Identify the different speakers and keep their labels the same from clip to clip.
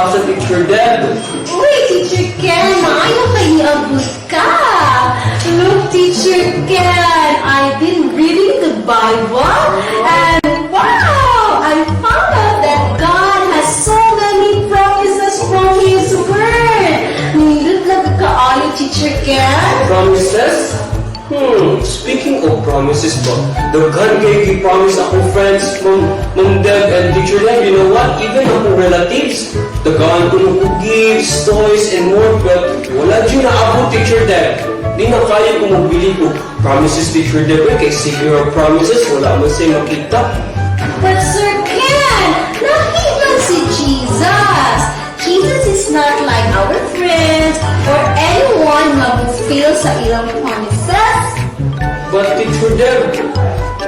Speaker 1: pagbasa, Teacher Deb.
Speaker 2: Uy, Teacher Ken, maayo kayo ka. Look, Teacher Ken, I've been reading the Bible, and wow, I found out that God has so many promises from His Word. Nindot lang kaayo, Teacher Ken.
Speaker 1: Promises? Speaking of promises po, daghan kayo promise akong friends, Ma'am Deb and Teacher Deb, you know what? Even akong relatives, daghan ko ng gifts, toys, and more, but wala dyan na Teacher Deb. Di na kaya kung magbili ko promises, Teacher Deb, kay secure promises, wala man siya makita.
Speaker 2: But Sir Ken, nakita si Jesus. Jesus is not like our friends or anyone na fulfill sa ilang promises.
Speaker 1: But Teacher Deb,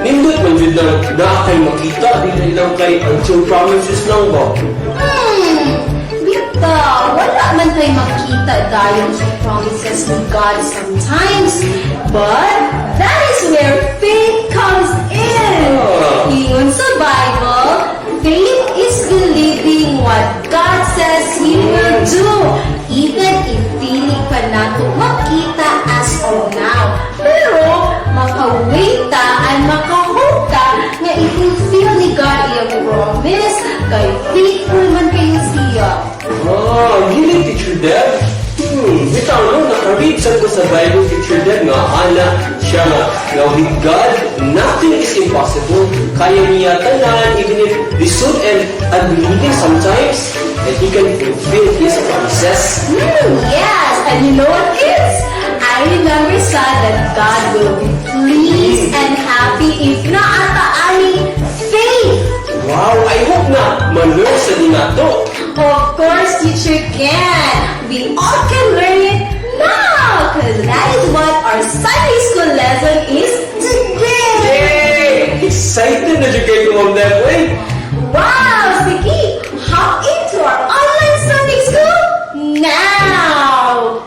Speaker 1: nindot man dyan na kay makita, di lang kay until promises lang ba?
Speaker 2: Bita, wala man tayo makita dahil sa promises of God sometimes. But that is where faith comes in. Iyon sa Bible, faith is believing what God says He will do, even if dili pa nato makita as of now. Pero, makawait ta at makahope ta na i-fulfill ni God iyang promise, kay faithful man kayo siya.
Speaker 1: Gili, Teacher Deb. Bitaw no, nakaread sa ko sa Bible, Teacher Deb, nga ana siya nga with God, nothing is impossible. Kaya niya tanan, even if disut and unbelieving sometimes, that He can fulfill His promises.
Speaker 2: Yes, and you know what is? I remember said that God will be pleased and happy if naataani faith.
Speaker 1: Wow, I hope na ma-learn sa dinato.
Speaker 2: Of course, Teacher Ken. We all can learn it now, because that is what our Sunday school lesson is today.
Speaker 1: Yay! Excited na dyan kayo, Ma'am Deb, eh?
Speaker 2: Wow, sige, hop into our online Sunday school now.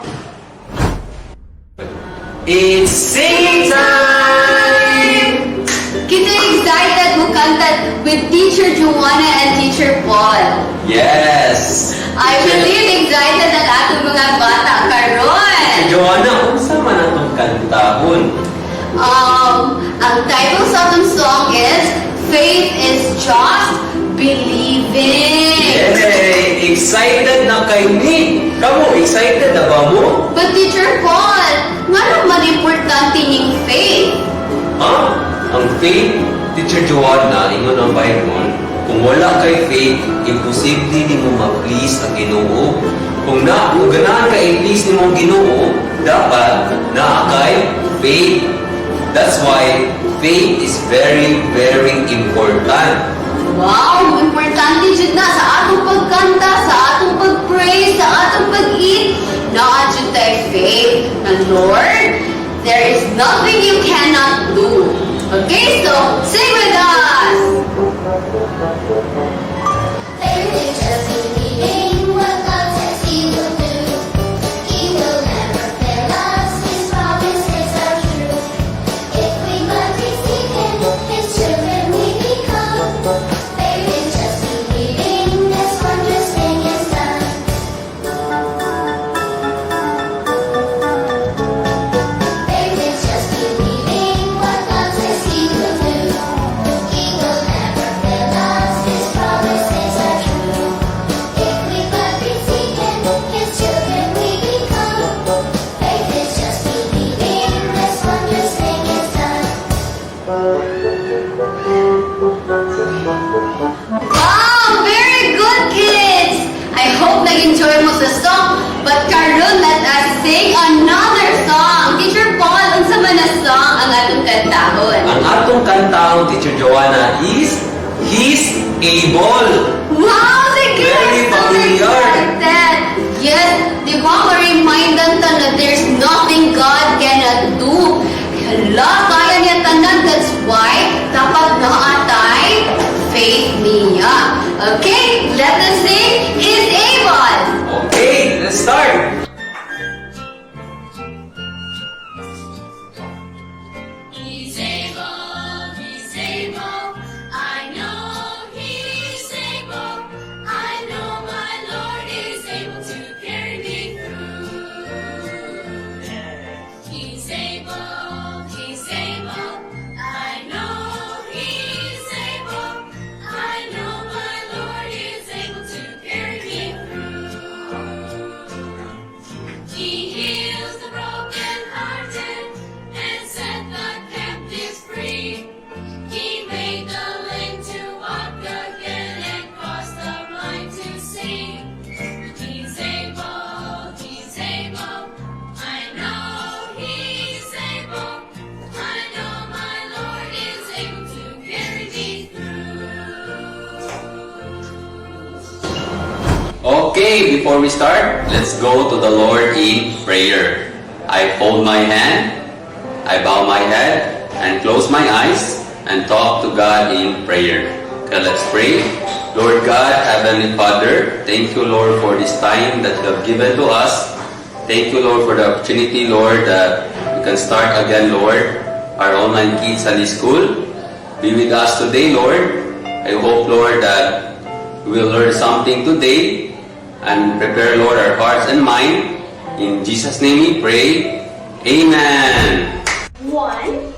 Speaker 1: It's sing time!
Speaker 2: Kita excited mo kanta with Teacher Joanna and Teacher Paul.
Speaker 1: Yes!
Speaker 2: I'm really excited ang atong mga bata karon.
Speaker 1: Joanna, kung saan man atong kantahon?
Speaker 2: Ang title sa atong song is Faith is Just Believing.
Speaker 1: Yay! Excited na kay ni! Kamu, excited na ba mo?
Speaker 2: But Teacher Paul, nga naman importante ning faith?
Speaker 1: Ang faith, Teacher Joanna, ingon ang Bible, kung wala kay faith, imposible ni mo ma-please ang Ginoo. Kung ganahan ka i-please ni mo ang Ginoo, dapat na kay faith. That's why faith is very, very important.
Speaker 2: Wow, importante jud na sa atong pagkanta, sa atong pag-pray, sa atong pag-eat. Naa jud tay faith na Lord, there is nothing you cannot do. Okay, so sing with us.
Speaker 3: Faith is just believing what God says He will do. He will never fail us. His promises are true. If we but receive Him, His children we become. Faith is just believing this wondrous thing is done. Faith is just believing what God says He will do. He will never fail us. His promises are true. If we but receive Him, His children we become. Faith is just believing this wondrous thing is done.
Speaker 2: Wow, very good, kids! I hope nag-enjoy mo sa song. But karon, let us sing another song. Teacher Paul, unsa man na song ang atong kantahon?
Speaker 1: Ang atong kantahon, Teacher Joanna, is He's Able.
Speaker 2: Wow, sige!
Speaker 1: Very
Speaker 2: I'm so
Speaker 1: familiar.
Speaker 2: excited. Yes, di ba ma-remindan ta na there's nothing God cannot do. Hala, kaya niya tanan. That's why dapat naatay faith niya. Okay, let us sing He's Able.
Speaker 1: Okay, let's start.
Speaker 3: He's able, He's able. I know He's able. I know my Lord
Speaker 4: before we start, let's go to the Lord in prayer. I fold my hand, I bow my head, and close my eyes, and talk to God in prayer. Okay, let's pray. Lord God, Heavenly Father, thank you, Lord, for this time that you have given to us. Thank you, Lord, for the opportunity, Lord, that we can start again, Lord, our online Kids Sunday School. Be with us today, Lord. I hope, Lord, that we will learn something today and prepare, Lord, our hearts and mind. In Jesus' name we pray. Amen.
Speaker 2: 1,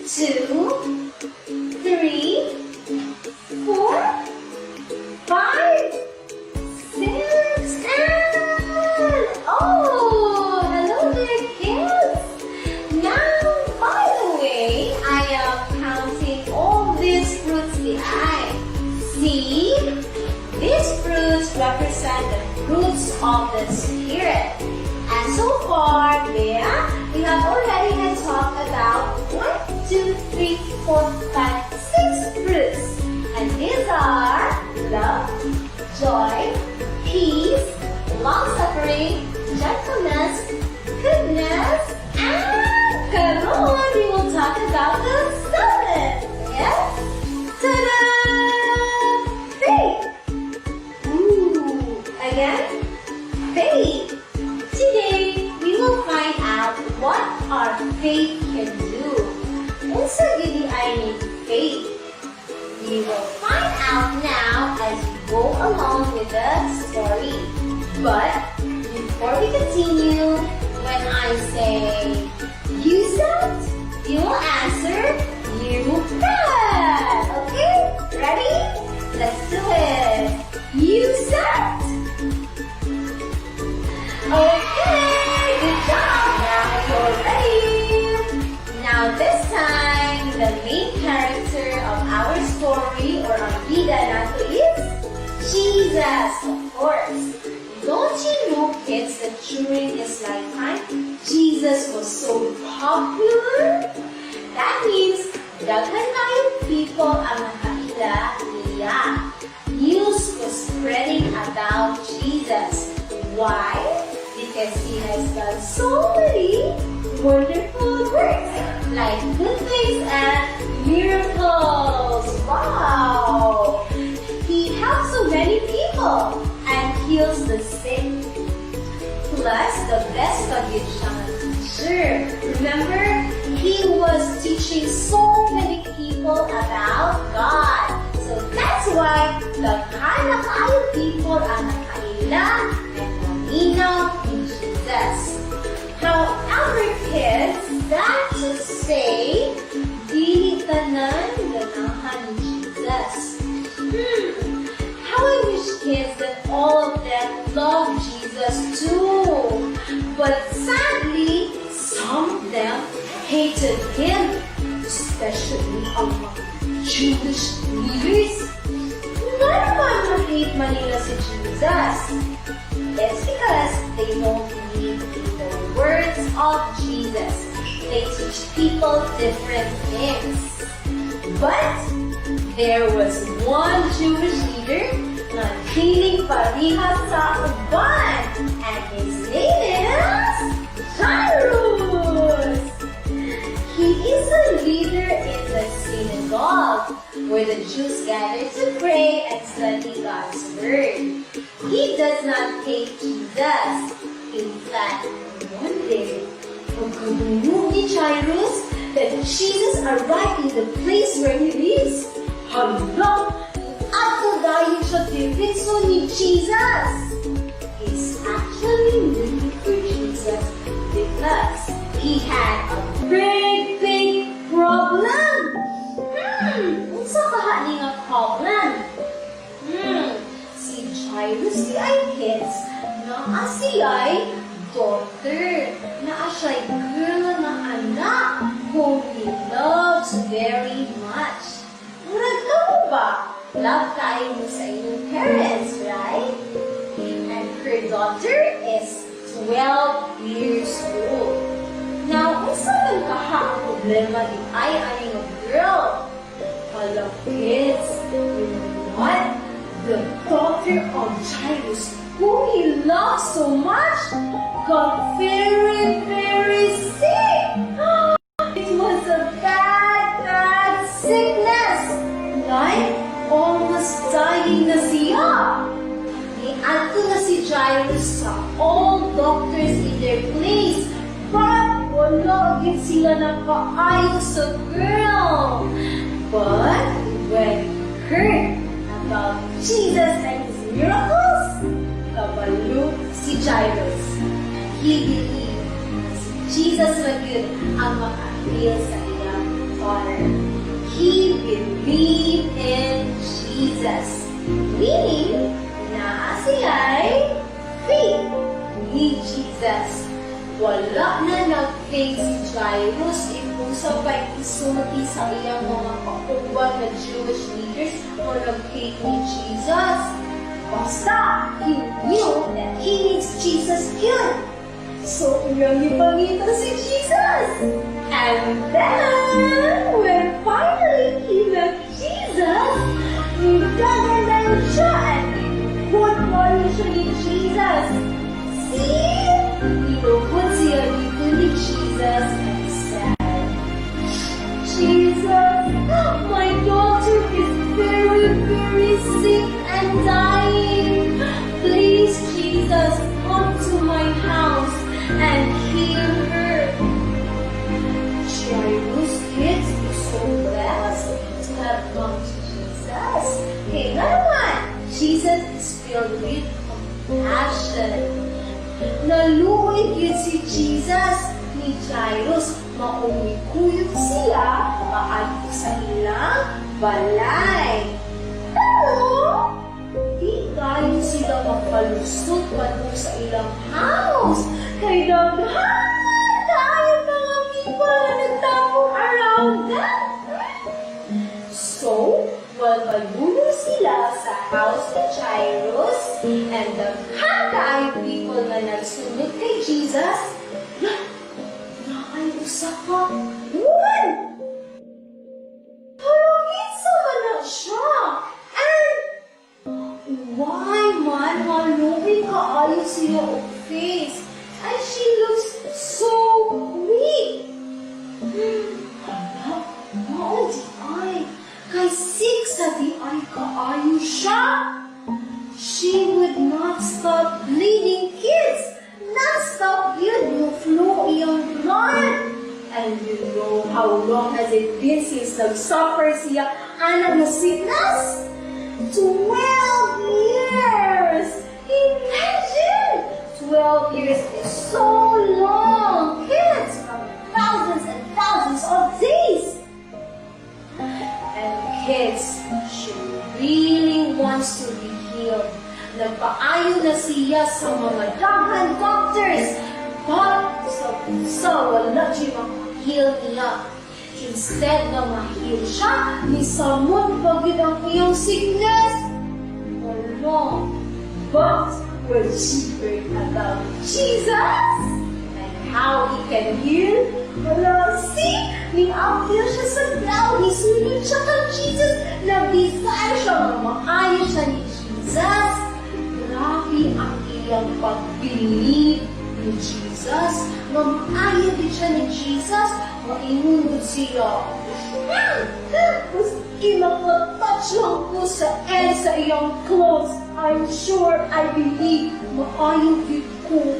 Speaker 2: 2, 3, 4, 5, 6, and oh, hello there, kids. Now, by the way, I am counting all these fruits behind. See, these fruits represent the fruits of the Spirit. And so far, Bea, we have already had talked about 1, 2, 3, 4, 5, 6 fruits. And these are love, joy, peace, long-suffering, gentleness, goodness, and come on, we will talk about the 7th. Yes? Ta-da! Faith. Ooh, again, faith. Today, we will find out what our faith can do. Also, gini ay need faith. We will find out now as we go along with the story. But, before we continue, when I say, you said, you will answer, you can. Okay? Ready? Let's do it. You said. Okay, good job. Now you're ready. Now this time, the main character of our story or ang bida nato is Jesus, of course. Don't you know, kids, that during his lifetime, Jesus was so popular? That means, daghan kayong people ang nakaila niya. News was spreading about Jesus. Why? Because he has done so many wonderful works, like good things and miracles. Wow! He helps so many people and heals the sick. Plus, the best of it, teacher. Remember, he was teaching so many people about God. So that's why the kind of people are nakaila and naminaw in Jesus. However, kids, that to say, dili tanan ganahan ni Jesus. How I wish, kids, that all of them love Jesus too. But sadly, some of them hated him, especially among Jewish leaders. Nga naman na-hate man nila si Jesus? It's because they don't believe in the words of Jesus. They teach people different things. But there was one Jewish leader na feeling parihas sa uban, and his name is Jairus. He is a leader in the synagogue where the Jews gather to pray and study God's word. He does not hate Jesus. In fact, one day, pagkabuno ni Jairus that Jesus arrived in the place where he lives. Hala! Ato dahil siya diretso ni Jesus. He's actually looking for Jesus because he had a big problem. Unsa kaha ni nga problem? Si Jairus di ay kids na asiyay daughter, na asiyay girl na anak whom he loves very much. Murag ka mo ba? Love kayo mo sa inyong parents, right? And her daughter is 12 years old. Now, unsa man kaha ang problema di ay aning girl? Hala, kids, you know what? The daughter of Jairus whom he loved so much, got very, very sick. It was a bad, bad sickness. Like, almost dying na siya. Niadto na si Jairus sa all doctors in their place. But wala agad sila nakaayo sa girl. But when he heard about Jesus and his miracles, kabalo si Jairus. He believed na si Jesus na yun ang maka-heal sa iyang daughter. He believed in Jesus. Meaning, na siya ay faith ni Jesus. Wala na nag-faith si Jairus kung sa pag-isulti sa iyang mga kaubang na Jewish leaders o nag-hate ni Jesus. Basta, he knew that he needs Jesus good. So, ipangita si Jesus. And then, when finally he met Jesus, nagdagandan siya at good morning siya ni Jesus. See? Tinupod siya dito ni Jesus and said, Jesus, my daughter is very, very sick and dying. Please, Jesus, come to my house and heal her. Jairus' kids were so blessed to have come to Jesus. Kaya nga naman, Jesus is filled with compassion. Naluoy yun si Jesus ni Jairus, maumikuyot sila paadto sa ilang balay. Pero, di kayo sila makalusot pato sa ilang house. Kay daghan tayo mga people na nagtapong around them. So, while magulo sila sa house ni Jairus and the hangay people na nagsunod kay Jesus, nakayusa pa. Woman! Parang isa man na siya. And why man maluwi kaayo siya o face? And she looks so weak. Mao di ay. Kay sick sa di ay kaayo siya. She would not stop bleeding kids. Not stop yun yung flow iyong blood. And you know how long has it been since nag-suffer siya anak na sickness? 12 years! Imagine! 12 years is so long! Kids from thousands and thousands of days! And kids, she really wants to be healed. Nagpaayo na siya sa mga daghan doctors. But sa wala siya maka-heal niya. Instead na ma-heal siya, ni samot bagid ang iyong sickness. Wala. But when she heard about Jesus and how he can heal, wala, see? Ning-appeal siya sa ground, nisunod siya kang Jesus, nabisaan siya, maayo siya ni Jesus. Grabe ang iyang pag-believe ni Jesus. Maayo din siya ni Jesus, mainunod siya. Maski makatouch lang ko sa end sa iyong clothes, I'm sure, I believe, maayo din ko.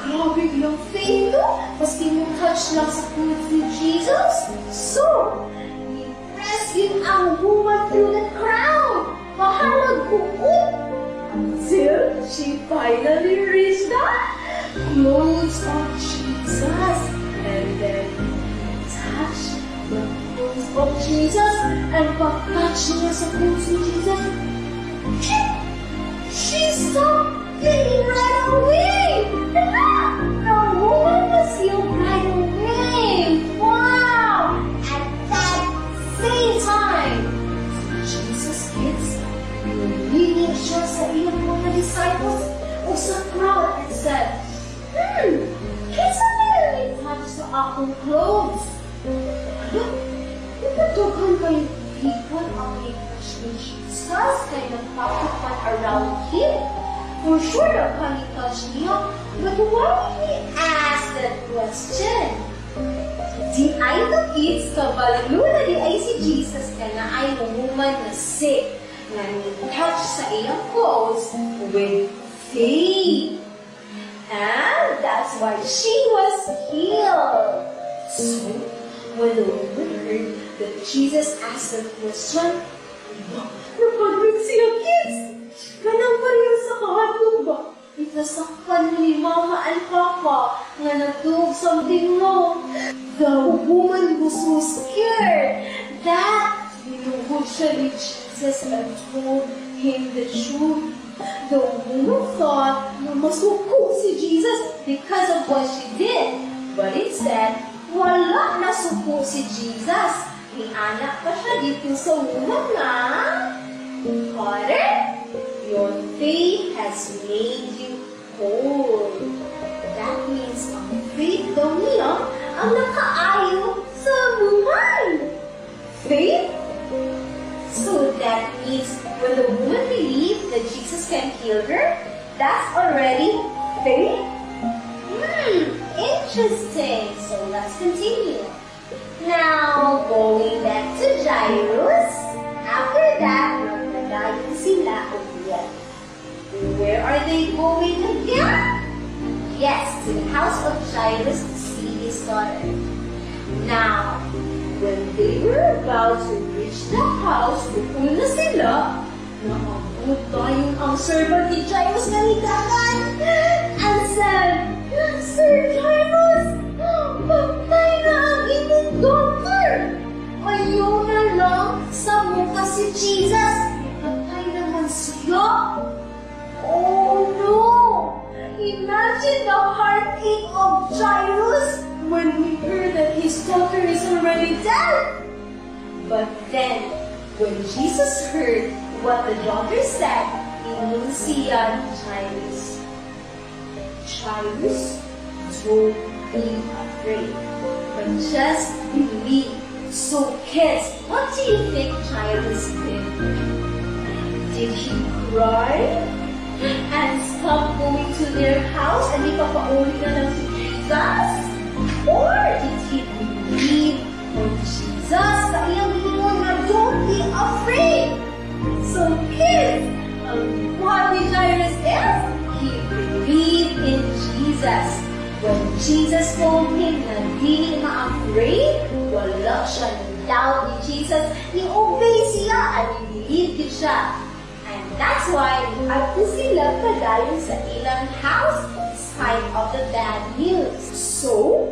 Speaker 2: Grabe yung faith ko. Maski yung touch lang sa clothes ni Jesus. So, i-press yun ang woman through the crowd. Mahalag buot. Until she finally reached the clothes of Jesus. And then, touch the clothes of Jesus. And pag-touch niya sa clothes ni Jesus, she stopped bleeding right away. The woman was healed right away. Wow! At that same time, Jesus kids were leading siya sa iyong mga disciples o sa crowd and said, kinsa may touch sa akong clothes? Ano? Ipatugan kayo people ang may touch ni Jesus kay nagpapupan around him. For sure, can he touch me? But why did he ask that question? Di ay the kids kabalo na di ay si Jesus ka na ay woman na sick na ni-touch sa iyang clothes with faith. And that's why she was healed. So, when the woman heard that Jesus asked the question, napagod siya, kids! Ganang pa rin sa kahatog ba? Itasakpan ni Mama and Papa nga natug something wrong. The woman was so scared that binuhod siya ni Jesus and told him the truth. The woman thought na masuko si Jesus because of what she did. But instead, wala na suko si Jesus. May anak pa siya dito sa woman na, Daughter, your faith has made you whole. That means ang faith daw niya ang nakaayo sa woman. Faith? So that means when the woman believed that Jesus can heal her, that's already faith? Interesting. So let's continue. Now, going back to Jairus, after that, nagpadayon sila ulit. Where are they going again? Yes, to the house of Jairus to see his daughter. Now, when they were about to reach the house, doon na sila, nakabot tayong ang servant ni Jairus na higangan and said, Sir Jairus, patay na ang inyong daughter. Ayaw na lang sa mukha si Jesus. Patay naman siya. Oh no! Imagine the heartache of Jairus when he heard that his daughter is already dead. But then, when Jesus heard what the daughter said, inun siya ni Jairus. Jairus, don't be afraid, but just believe. So kids, what do you think Jairus did? Did he cry and stop going to their house and ipapauli na lang si Jesus? Or did he believe on Jesus sa iyang gingon na don't be afraid? So kids, what did Jairus is? He believed in Jesus. When Jesus told him na di ma-afraid, wala siya ng doubt ni Jesus. Ni-obey siya at i-believe siya. And that's why at sila padayon sa ilang house despite of the bad news. So,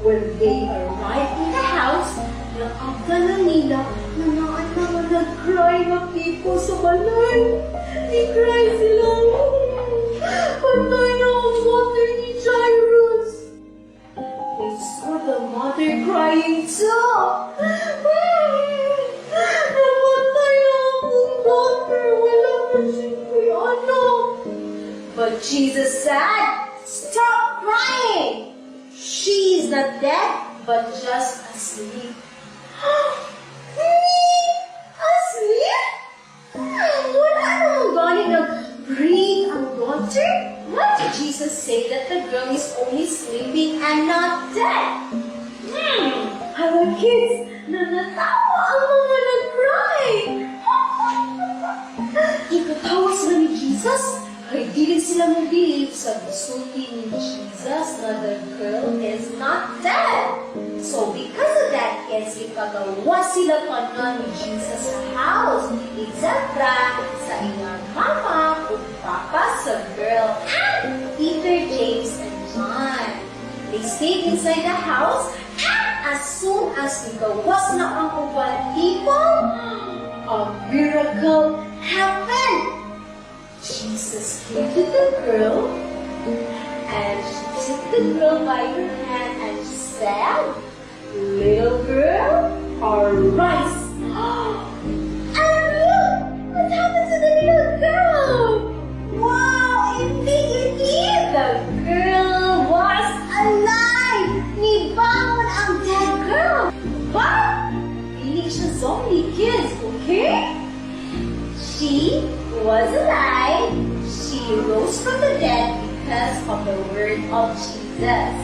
Speaker 2: when they arrived in the house, nakagda na nila na mga nag-cry na people sa balay. Ni-cry sila. Patay na ang mother ni Jairus. They saw the mother crying too. Namatay na akong daughter. Wala na siyang anak. But Jesus said, stop crying. She is not dead, but just asleep. Asleep? Wala namang galing nag-breathe ang daughter? Why did Jesus say that the girl is only sleeping and not dead? Our kids, nanatawa ang mga nag-cry. Ikatawa sila ni Jesus, ay di sila mag-believe sa gusulti ni Jesus na the girl is not dead. So because of that, yes, ipagawa sila kanon ni Jesus sa house. Example, sa iyang mama o papa sa girl and Peter, James, and John. They stayed inside the house and as soon as igawas na ang uban people, a miracle happened. Jesus came to the girl and she took the girl by her hand and she said, little girl, arise. And look, what happened to the little girl? Wow, indeed, the girl was alive. Nibangon ang dead girl. But, hindi siya zombie kids, okay? She was alive, she rose of the word of Jesus.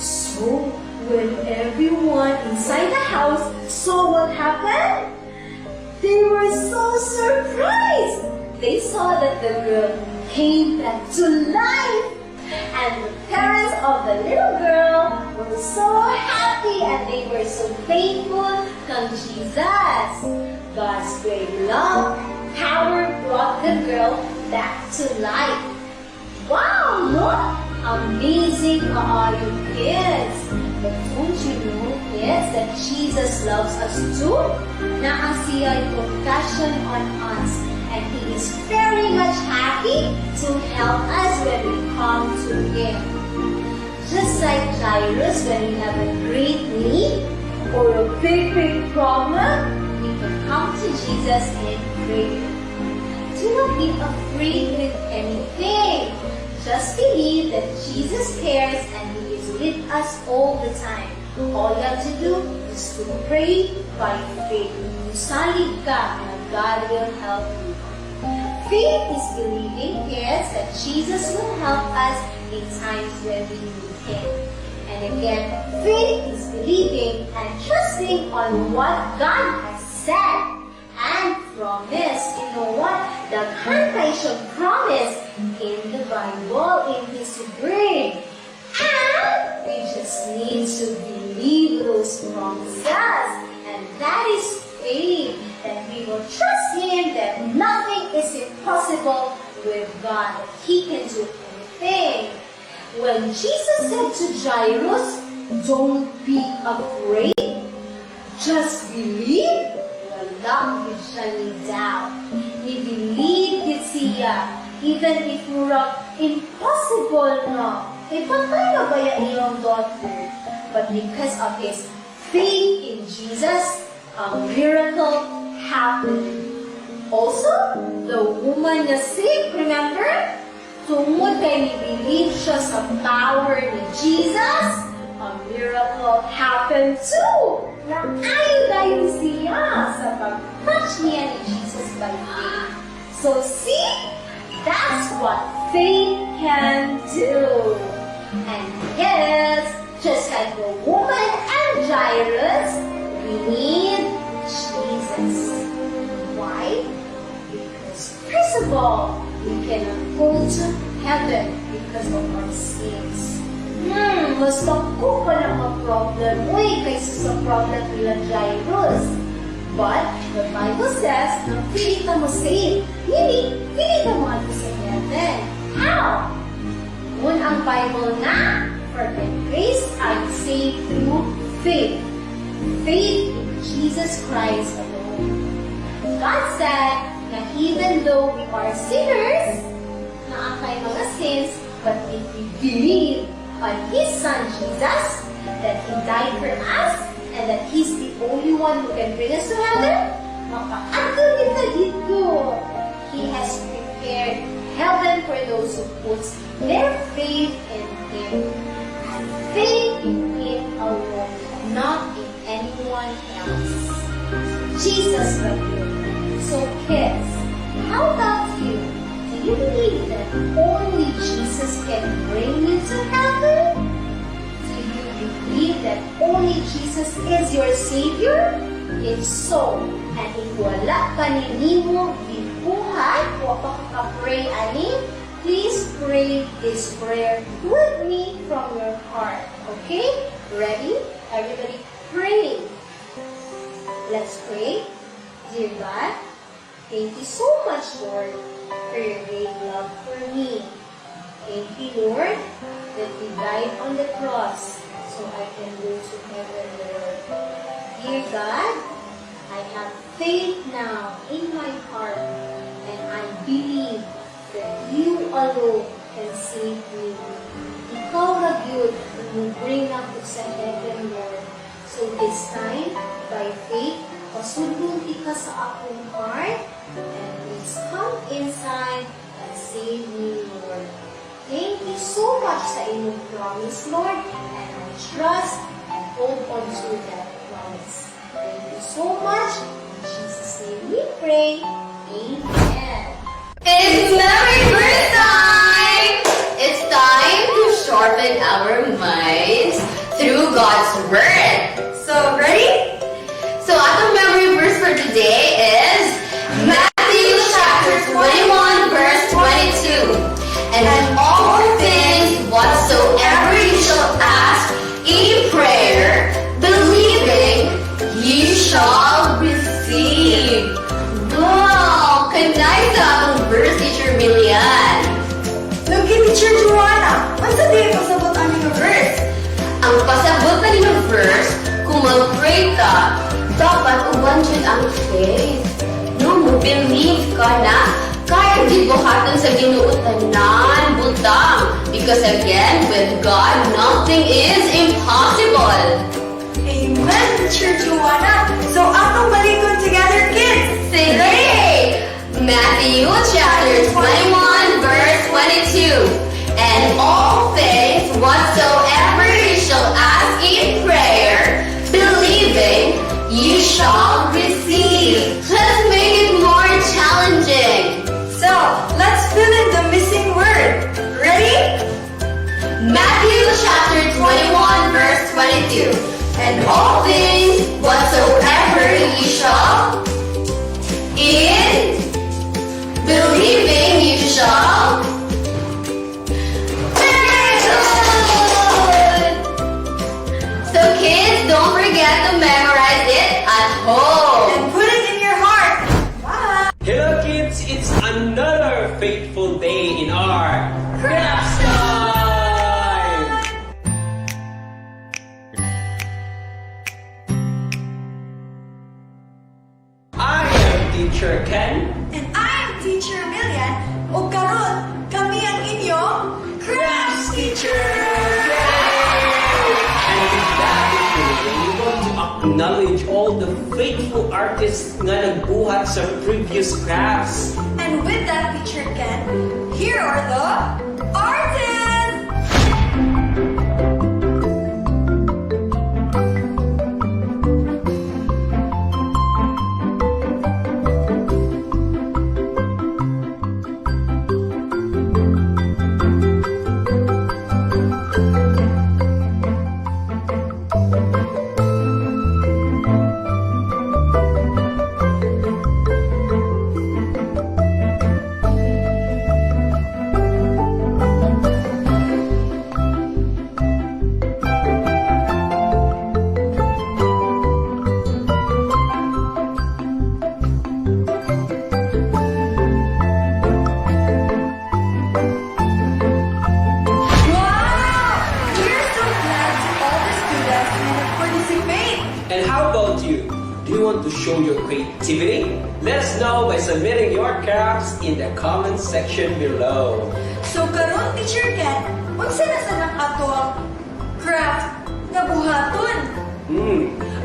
Speaker 2: So, when everyone inside the house saw what happened, they were so surprised. They saw that the girl came back to life. And the parents of the little girl were so happy and they were so thankful to Jesus. God's great love, power brought the girl back to life. Wow, look! Amazing are you kids! But don't you know, kids, that Jesus loves us too? Na ang siya ay compassion on us. And He is very much happy to help us when we come to Him. Just like Jairus, when we have a great need or a big problem, we can come to Jesus and pray. Do not be afraid with anything. Just believe that Jesus cares and He is with us all the time. All you have to do is to pray by faith. Salig ka and God will help you. Faith is believing, yes, that Jesus will help us in times when we need Him. And again, faith is believing and trusting on what God has said and promised. You know what? Daghan tayo siyang promise in the Bible, in His Word. And we just need to believe those promises. And that is faith, that we will trust Him, that nothing is impossible with God, that He can do anything. When Jesus said to Jairus, don't be afraid, just believe, wala yun siya ni doubt. He believed it siya, even if murag impossible na. Patay na ba yung iyong daughter? But because of his faith in Jesus, a miracle happened. Also, the woman na sick, remember? Tungod kay ni-believe siya sa power ni Jesus, a miracle happened too. Naayon siya sa pag-touch niya ni Jesus by faith. So see, that's what faith can do. And yes, just like the woman and Jairus, we need Jesus. Why? Because first of all, we cannot go to heaven because of our sins. Mas naku pa lang ang problem. Uy, kaysa sa problem nila Jairus. But the Bible says, na pilit na mo save. Meaning, pilit na mo ato sa heaven. How? Ngun ang Bible na, for by grace are you saved through faith. Faith in Jesus Christ alone. God said that even though we are sinners, na ang kay mga sins, but if we believe on His Son Jesus, that He died for us, and that He's the only one who can bring us to heaven, makaanto kita dito. He has prepared heaven for those who put their faith in Him. And faith in Him alone, not in anyone else. Jesus will do. So kids, how about you? Do you believe that only Jesus can bring you to heaven? Do you believe that only Jesus is your Savior? If so, and if wala pa ninimo gibuhat o pagka-pray ani, please pray this prayer with me from your heart. Okay? Ready? Everybody pray. Let's pray. Dear God, thank you so much, Lord, for your great love for me. Thank you, Lord, that you died on the cross so I can go to heaven, Lord. Dear God, I have faith now in my heart, and I believe that you alone can save me. Ikaw na good who bring ako sa heaven, Lord. So this time, by faith, pasundong ka sa akong heart, and please come inside and save me, Lord. Thank you so much sa inyong promise, Lord, and I trust and hold on to that promise. Thank you so much. In Jesus' name we pray. Amen.
Speaker 5: It's memory verse time! It's time
Speaker 2: sharpen our minds through God's Word. So, ready? So, our memory verse for today is Matthew chapter 21, verse 22. And in all things whatsoever you shall ask in prayer, believing, you shall receive. Wow! Kanay sa akong verse, Teacher Milian.
Speaker 5: Lagi, Teacher Joanna, ang sabihin mo sabot ang yung verse?
Speaker 2: Ang pasabot na ng verse, kung mag-pray ka, dapat uban dyan ang faith. No, mo-believe ka na kaya di buhatan sa ginuutanan, butang. Because again, with God, nothing is impossible.
Speaker 5: Amen, Teacher Joanna. So, atong balikon together, kids.
Speaker 2: Sige! Matthew chapter 21, verse 22. And all things whatsoever you shall ask in prayer, believing, you shall receive. Let's make it more challenging.
Speaker 5: So, let's fill in the missing word. Ready?
Speaker 2: Matthew chapter 21, verse 22. And all things whatsoever ye shall in believing you shall. Very good! So kids, don't forget to memorize it at home.
Speaker 5: And put it in your heart. Bye.
Speaker 1: Hello kids, it's another fateful day in our crafts time! I am Teacher Ken.
Speaker 5: And I'm Teacher Millian. O karon, kami ang inyong
Speaker 1: Crafts teacher! And with that, we want to acknowledge all the faithful artists nga nagbuhat sa previous crafts.
Speaker 5: And with that, Teacher Ken, here are the artists!
Speaker 1: And how about you? Do you want to show your creativity? Let us know by submitting your crafts in the comment section below.
Speaker 5: So karon, Teacher Ken, unsa na sa nang ato ang craft nga buhaton?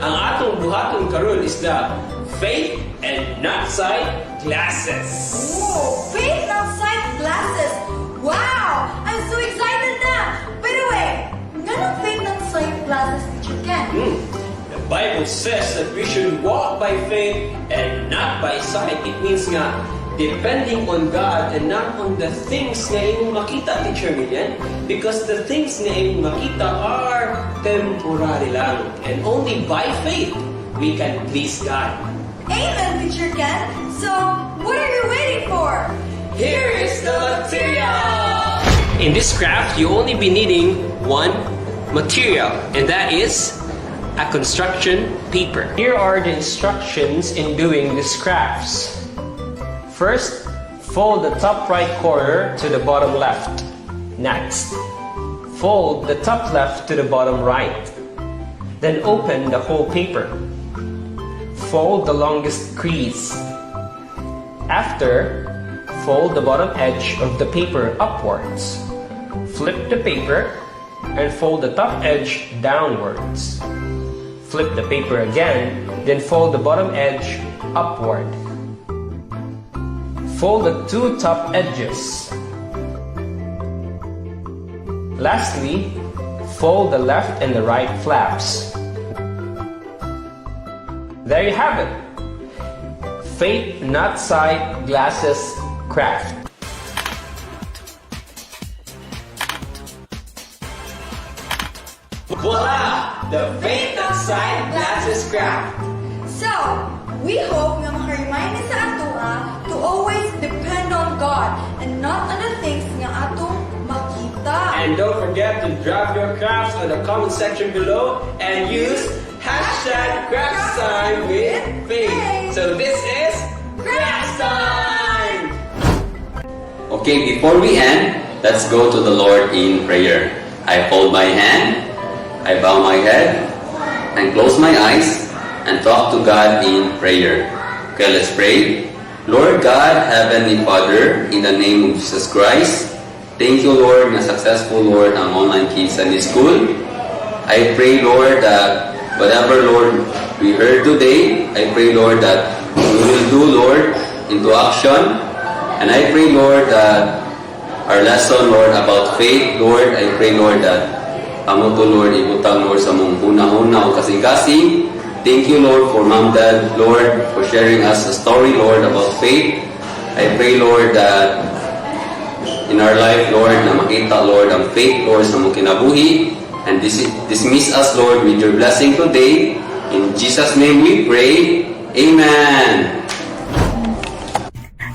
Speaker 1: Ang atong buhaton karon is the faith and not sight glasses.
Speaker 5: Oh, faith not sight glasses. Wow! I'm so excited na! By the way, nga nang faith not sight glasses, Teacher Ken?
Speaker 1: The Bible says that we should walk by faith and not by sight. It means nga, depending on God and not on the things na imong makita, Teacher Millian. Because the things na imong makita are temporary lang. And only by faith, we can please God.
Speaker 5: Amen, Teacher Ken. So, what are you waiting for?
Speaker 1: Here is the material! In this craft, you only be needing one material, and that is a construction paper. Here are the instructions in doing these crafts. First, fold the top right corner to the bottom left. Next, fold the top left to the bottom right. Then open the whole paper. Fold the longest crease. After, fold the bottom edge of the paper upwards. Flip the paper and fold the top edge downwards. Flip the paper again, then fold the bottom edge upward. Fold the two top edges. Lastly, fold the left and the right flaps. There you have it. Faith Not Sight Glasses Craft. Voila! The Faith Outside Glasses Craft!
Speaker 5: So, we hope nga makaremind ni sa atoa to always depend on God and not on the things nga atong makita.
Speaker 1: And don't forget to drop your crafts on the comment section below and use hashtag craft time with faith. So this is Craft Time!
Speaker 4: Okay, before we end, let's go to the Lord in prayer. I fold my hand, I bow my head, and close my eyes, and talk to God in prayer. Okay, let's pray. Lord God, Heavenly Father, in the name of Jesus Christ, thank you, Lord, na successful, Lord, ang online kids Sunday school. I pray, Lord, that whatever, Lord, we heard today, I pray, Lord, that we will do, Lord, into action. And I pray, Lord, that our lesson, Lord, about faith, Lord, I pray, Lord, that amo to, Lord, ibutang, Lord, sa mong una-una o kasing-kasing. Thank you, Lord, for Mom, Dad, Lord, for sharing us a story, Lord, about faith. I pray, Lord, that in our life, Lord, na makita, Lord, ang faith, Lord, sa mong kinabuhi. And dismiss us, Lord, with your blessing today. In Jesus' name we pray. Amen.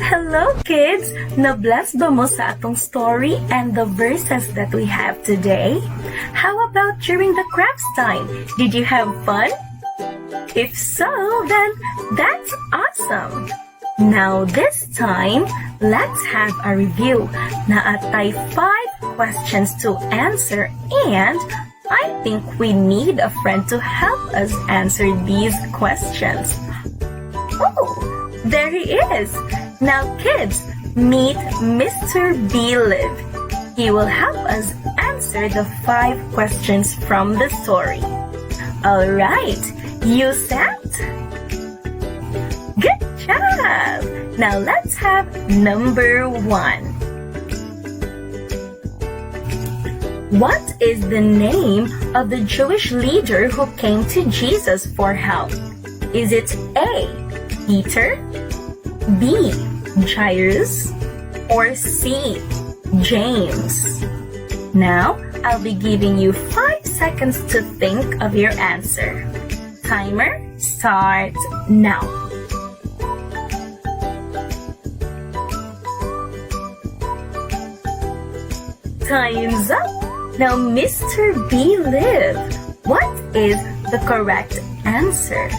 Speaker 6: Hello kids! Na-bless ba mo sa atong story and the verses that we have today? How about during the crafts time? Did you have fun? If so, then that's awesome! Now this time, let's have a review. Naatay 5 questions to answer and I think we need a friend to help us answer these questions. Oh, there he is! Now kids, meet Mr. B-Liv. He will help us answer the 5 questions from the story. Alright, you set? Good job! Now let's have number 1. What is the name of the Jewish leader who came to Jesus for help? Is it A, Peter, B, Jairus, or C, James? Now, I'll be giving you 5 seconds to think of your answer. Timer starts now. Time's up. Now, Mr. B-Liv, what is the correct answer?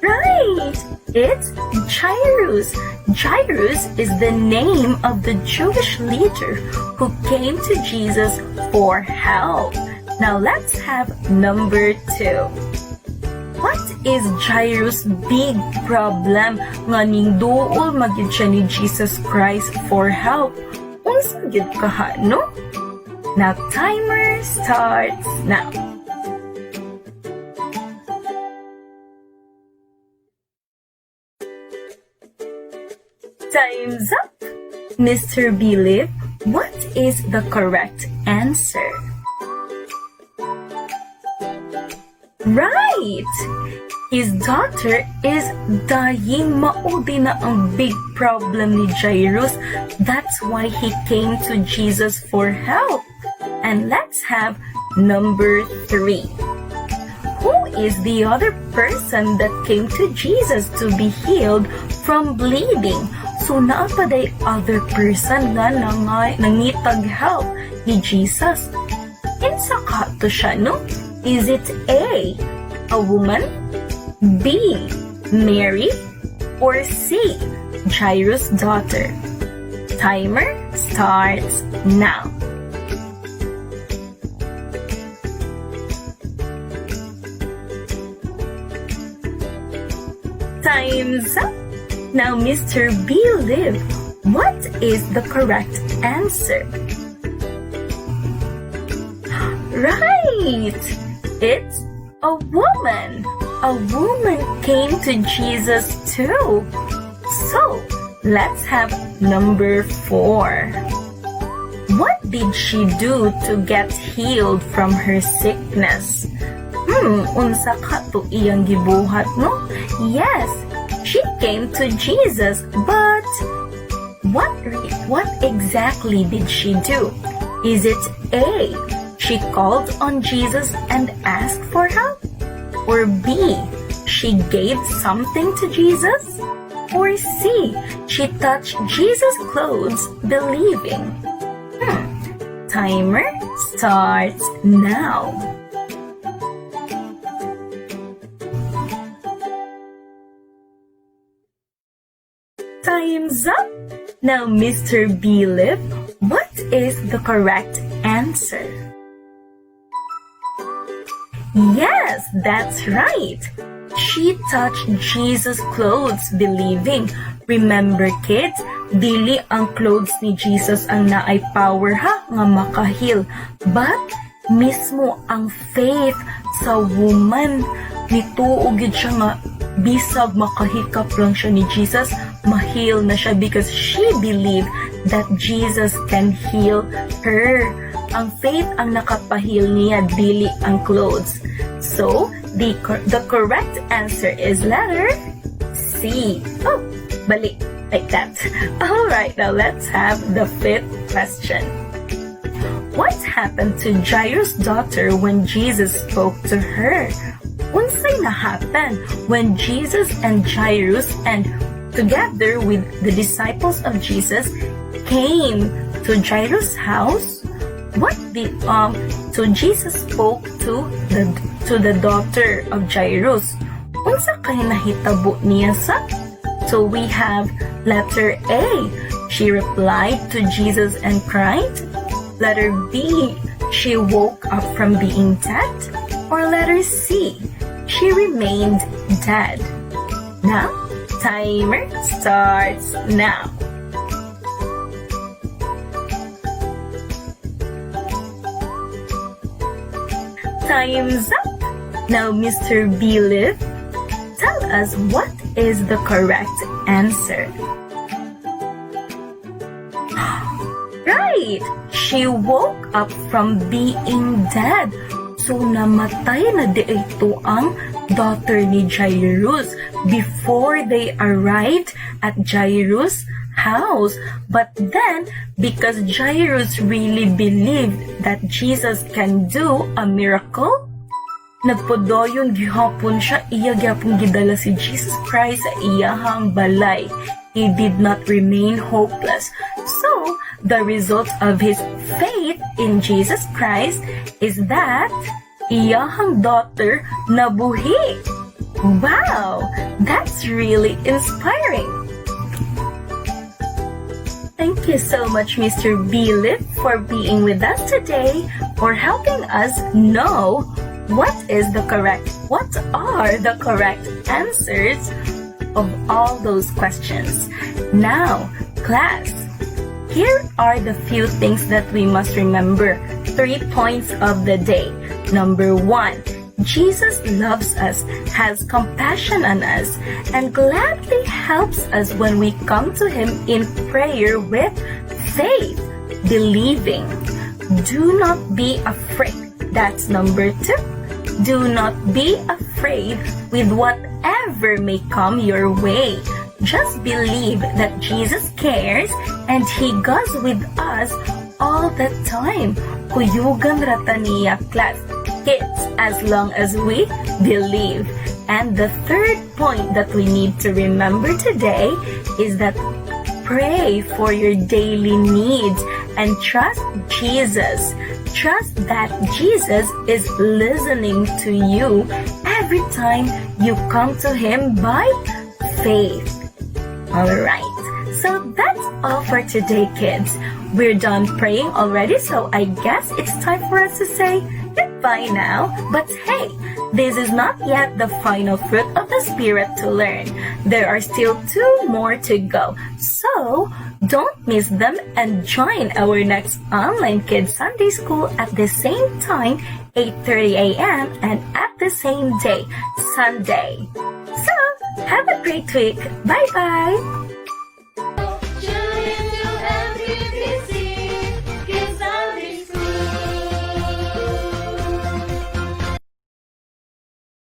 Speaker 6: Right! It's Jairus. Jairus is the name of the Jewish leader who came to Jesus for help. Now let's have number 2. What is Jairus' big problem nga ning duol magyud siya ni Jesus Christ for help? Unsa gyud kaha, no? Now timer starts now. Time's up! Mr. B-Liv, what is the correct answer? Right! His daughter is dying. Maudi na ang big problem ni Jairus. That's why he came to Jesus for help. And let's have number 3. Who is the other person that came to Jesus to be healed from bleeding? So naapaday other person nga nangitag help ni Jesus. Kinsa kato siya, no? Is it A, a woman, B, Mary, or C, Jairus' daughter? Timer starts now. Time's up. Now, Mr. B-Liv, what is the correct answer? Right! It's a woman. A woman came to Jesus too. So, let's have number 4. What did she do to get healed from her sickness? Unsa ka to iyang gibuhat, no? Yes, she came to Jesus, but what exactly did she do? Is it A, she called on Jesus and asked for help? Or B, she gave something to Jesus? Or C, she touched Jesus' clothes believing? Timer starts now. Time's up! Now, Mr. B-Lip, what is the correct answer? Yes, that's right! She touched Jesus' clothes believing. Remember kids, dili ang clothes ni Jesus ang naay power ha nga makahil. But mismo ang faith sa woman nituog gid siya nga bisag makahikap lang siya ni Jesus, ma-heal na siya because she believed that Jesus can heal her. Ang faith ang nakapahil niya, dili ang clothes. So, the correct answer is letter C. Oh, balik. Like that. Alright, now let's have the fifth question. What happened to Jairus' daughter when Jesus spoke to her? Unsay nahappen when Jesus and Jairus and together with the disciples of Jesus came to Jairus' house? What did so Jesus spoke to the daughter of Jairus? Unsa kay nahitabo niya sa? So we have letter A. She replied to Jesus and cried. Letter B. She woke up from being dead. Or letter C. She remained dead. Now, timer starts now. Time's up. Now, Mr. B-Lip, tell us what is the correct answer. Right! She woke up from being dead. So, namatay na di ito ang daughter ni Jairus before they arrived at Jairus' house. But then, because Jairus really believed that Jesus can do a miracle, nagpodoyon gihapon siya, iya gyapon gidala si Jesus Christ sa iyahang balay. He did not remain hopeless. So, the result of his faith in Jesus Christ is that iyahang daughter nabuhi. Wow, that's really inspiring. Thank you so much, Mr. B-Lip, for being with us today, for helping us know what are the correct answers of all those questions. Now, class, here are the few things that we must remember. 3 points of the day. Number 1, Jesus loves us, has compassion on us, and gladly helps us when we come to Him in prayer with faith, believing. Do not be afraid. That's number 2. Do not be afraid with whatever may come your way. Just believe that Jesus cares and He goes with us all the time. Kuyugan rataniya, class. Kids, as long as we believe. And the third point that we need to remember today is that pray for your daily needs and trust Jesus. Trust that Jesus is listening to you every time you come to Him by faith. Alright, so that's all for today, kids. We're done praying already, so I guess it's time for us to say goodbye now. But hey, this is not yet the final fruit of the Spirit to learn. There are still 2 more to go. So, don't miss them and join our next Online Kids Sunday School at the same time, 8:30 a.m. and at the same day, Sunday. So, have a great week. Bye-bye!